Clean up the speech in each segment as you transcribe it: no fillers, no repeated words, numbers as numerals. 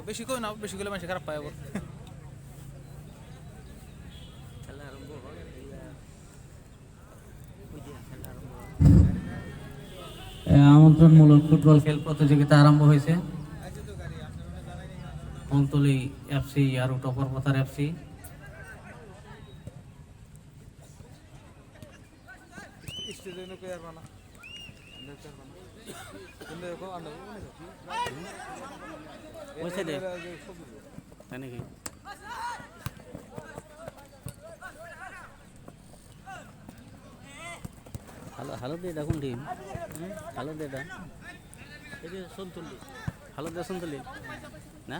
বেশি কই না, বেশি করলে মানুষ খারাপ পায় আবার। আমন্ত্রণমূলক ফুটবল খেল প্রতিযোগিতা আরম্ভ হয়েছে। কমতলি এফসি আর টপর পাথার এফসি। হ্যালো দেটা কোন টিম? হ্যালো দেটা সন্তুলি, হ্যালো দে সন্তুলি না?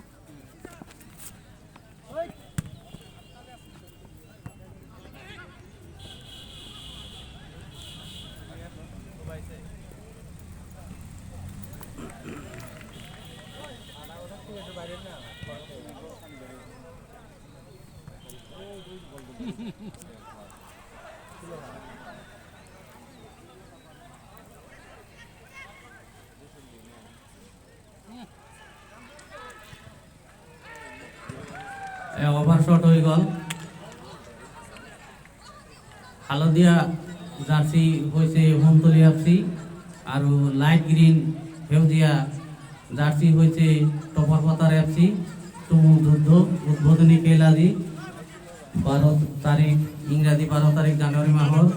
ওভারশট হয়ে গেল। হালদিয়া জার্সি হয়েছে হোমতলি এফসি, আর লাইট গ্রিন সেউজিয়া জার্সি হয়েছে টপর পাতার এফসি। তুমুল যুদ্ধ, উদ্বোধনী খেল আজি 12 তারিখ, ইংরাজি 12 তারিখ জানুয়ারি মাসের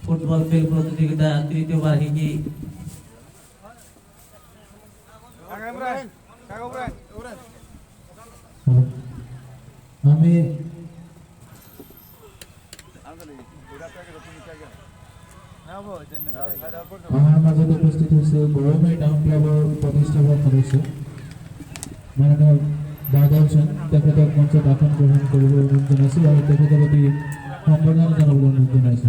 ফুটবল খেল প্রতিযোগিতা তৃতীয় বার্ষিকী। আমি আমার মাঝে উপস্থিত হয়েছে গৌরবাই টাউন ক্লাবের প্রতিষ্ঠাপক সদস্য মাননীয় বাদল সেন, তেখেতক মঞ্চে আসন গ্রহণ করব অনুরোধ জানাইছি এবং তেখেতের প্রতি সম্বর্ধনা জানাব অনুরোধ জানাইছি।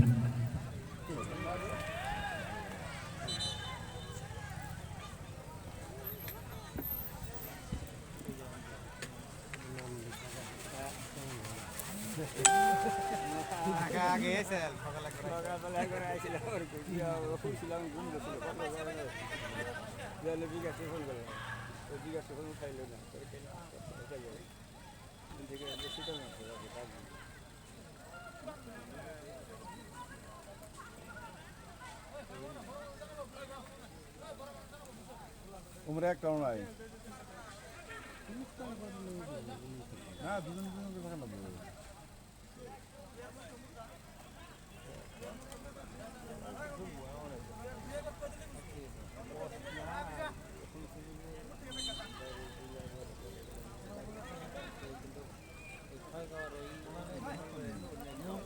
আগে এসে সকালে করে আইছিল আর কি খুশিলাম ঘুম গেছিল কত জলে বিকাশে ফোন করে ওই বিকাশে ফোন উঠাইলো না করে কেন উঠাই গেল থেকে বেশি তো না উমরা একটা নাই না দুজন দুজনকে ভালো লাগবে।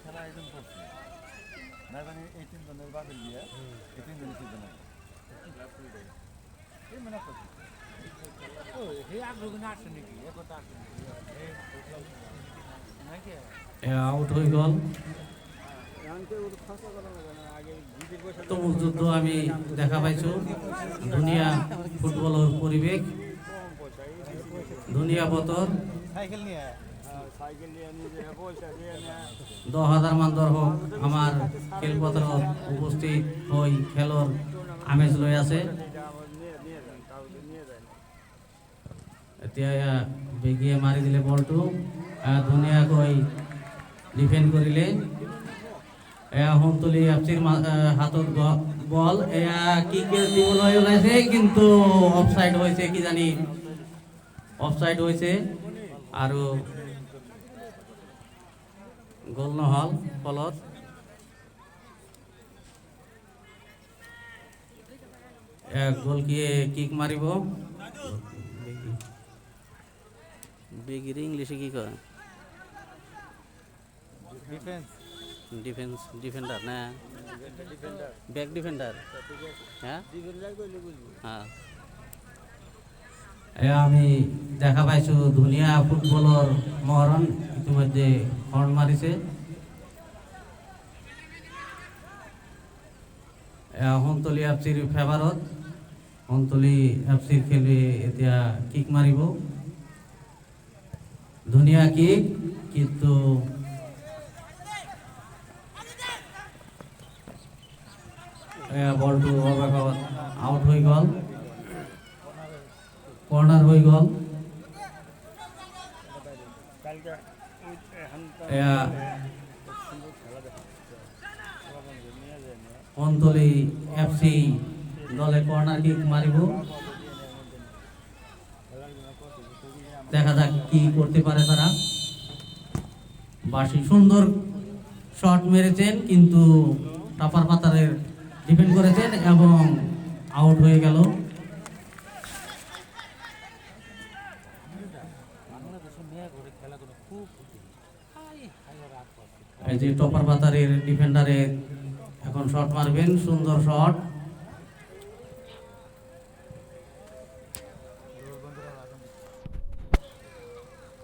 খেলা একদম করছে না জানি 18 জনের বাতিল দিয়ে 18 জনের সিজন এই মানে করছে ও হে আগ্রহ না আসে নাকি একতা আসে নাকি আউট হয়ে গেল। তুমুল যুদ্ধ আমি দেখা পাইছো। দুনিয়া ফুটবলের পরিবেশ, দুনিয়া বতর 10,000 মান দর্শক আমার খেলপত্র উপস্থিত হই খেলর আমেজ লই আছে। এতিয়া বেগিয়ে মারি দিলে বলটো, ধুনীয়াকৈ ডিফেন্ড কৰিলে। এয়া হোমতলি এফচিৰ হাতত বল, এয়া কিক দিবলৈ ওলাইছে কিন্তু অফসাইড হৈছে, কি জানি অফসাইড হৈছে আৰু গোল নহল। ফলত গোলকিয়ে কিক মাৰিব। বেগির ইংলিশে কি কয়? ডিফেন্স ডিফেন্ডার না ব্যাক ডিফেন্ডার। হ্যাঁ হ্যাঁ, আমি দেখা পাইছো ধুনিয়া ফুটবলের মহরণ ইতিমধ্যে হর্ন মারিছে। হোমতলি এফচিৰ ফেভাৰত, হোমতলি এফচিৰ খেলুৱৈ এতিয়া কিক মাৰিব। ধুনিয়া কিক, কিন্তু বলটো অবাকত আউট হয়ে গেল। কর্নার হয়ে গল। কালকে এখন সুন্দর খেলা দেখা নিয়ে যায় না অন্তলি এফসি দলে কর্নার কিক মারিব। দেখা যাক কি করতে পারে তারা। বাসি সুন্দর শট মেরেছেন কিন্তু টাপার পাতারের ডিফেন্ড করেছেন এবং আউট হয়ে গেল। এই যে টপার পাতারের ডিফেন্ডারে এখন শট মারবেন, সুন্দর শট।